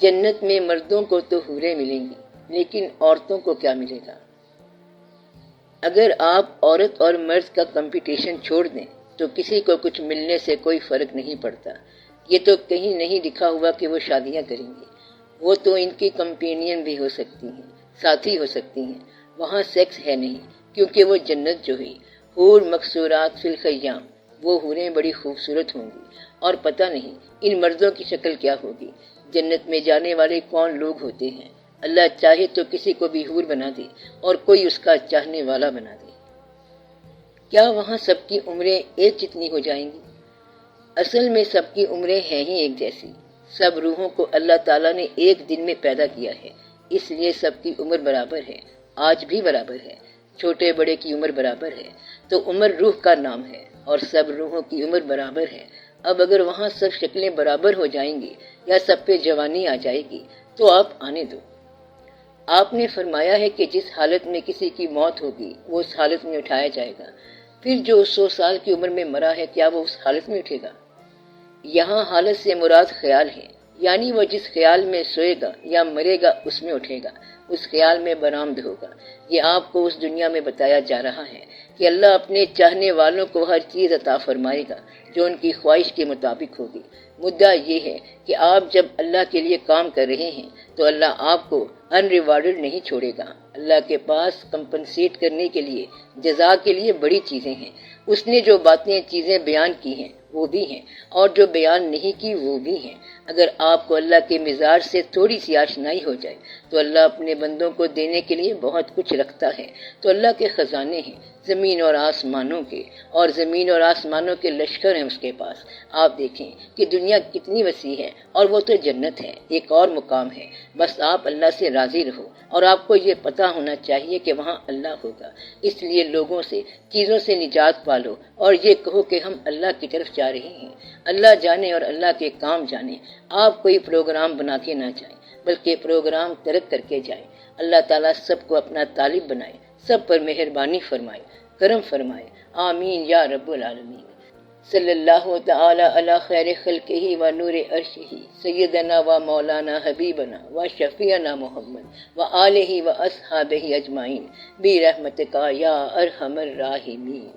جنت میں مردوں کو تو حوریں ملیں گی، لیکن عورتوں کو کیا ملے گا؟ اگر آپ عورت اور مرد کا کمپٹیشن چھوڑ دیں تو کسی کو کچھ ملنے سے کوئی فرق نہیں پڑتا۔ یہ تو کہیں نہیں لکھا ہوا کہ وہ شادیاں کریں گے، وہ تو ان کی کمپینین بھی ہو سکتی ہیں، ساتھی ہو سکتی ہیں۔ وہاں سیکس ہے نہیں، کیونکہ وہ جنت جو ہے، حور مقصورات فی الخیام، وہ حوریں بڑی خوبصورت ہوں گی، اور پتہ نہیں ان مردوں کی شکل کیا ہوگی۔ جنت میں جانے والے کون لوگ ہوتے ہیں؟ اللہ چاہے تو کسی کو بھی حور بنا دے اور کوئی اس کا چاہنے والا بنا دے۔ کیا وہاں سب کی عمریں ایک جتنی ہو جائیں گی؟ اصل میں سب کی عمریں ہیں ہی ایک جیسی۔ سب روحوں کو اللہ تعالیٰ نے ایک دن میں پیدا کیا ہے، اس لیے سب کی عمر برابر ہے، آج بھی برابر ہے۔ چھوٹے بڑے کی عمر برابر ہے، تو عمر روح کا نام ہے، اور سب روحوں کی عمر برابر ہے۔ اب اگر وہاں سب شکلیں برابر ہو جائیں گی یا سب پہ جوانی آ جائے گی تو آپ آنے دو۔ آپ نے فرمایا ہے کہ جس حالت میں کسی کی موت ہوگی وہ اس حالت میں اٹھایا جائے گا۔ پھر جو 100 سال کی عمر میں مرا ہے، کیا وہ اس حالت میں اٹھے گا؟ یہاں حالت سے مراد خیال ہے، یعنی وہ جس خیال میں سوئے گا یا مرے گا اس میں اٹھے گا، اس خیال میں برآمد ہوگا۔ یہ آپ کو اس دنیا میں بتایا جا رہا ہے کہ اللہ اپنے چاہنے والوں کو ہر چیز عطا فرمائے گا جو ان کی خواہش کے مطابق ہوگی۔ مدعا یہ ہے کہ آپ جب اللہ کے لیے کام کر رہے ہیں تو اللہ آپ کو ان ریوارڈڈ نہیں چھوڑے گا۔ اللہ کے پاس کمپنسیٹ کرنے کے لیے، جزا کے لیے بڑی چیزیں ہیں۔ اس نے جو باتیں چیزیں بیان کی ہیں وہ بھی ہیں، اور جو بیان نہیں کی وہ بھی ہیں۔ اگر آپ کو اللہ کے مزاج سے تھوڑی سی آشنائی ہو جائے تو اللہ اپنے بندوں کو دینے کے لیے بہت کچھ رکھتا ہے۔ تو اللہ کے خزانے ہیں زمین اور آسمانوں کے، اور زمین اور آسمانوں کے لشکر ہیں اس کے پاس۔ آپ دیکھیں کہ دنیا کتنی وسیع ہے، اور وہ تو جنت ہے، ایک اور مقام ہے۔ بس آپ اللہ سے راضی رہو، اور آپ کو یہ پتہ ہونا چاہیے کہ وہاں اللہ ہوگا۔ اس لیے لوگوں سے، چیزوں سے نجات پالو، اور یہ کہو کہ ہم اللہ کی طرف جا رہے ہیں۔ اللہ جانے اور اللہ کے کام جانے، آپ کوئی پروگرام بنا کے نہ جائیں، بلکہ پروگرام ترک کر کے جائیں۔ اللہ تعالیٰ سب کو اپنا طالب بنائے، سب پر مہربانی فرمائے، کرم فرمائے، آمین یا رب العالمین۔ صلی اللہ تعالی علی خیر خلقہ و نور عرشہ سیدنا و مولانا حبیبنا و شفیعنا محمد و آلہ و اصحابہ اجمعین برحمتک یا ارحم الراحمین۔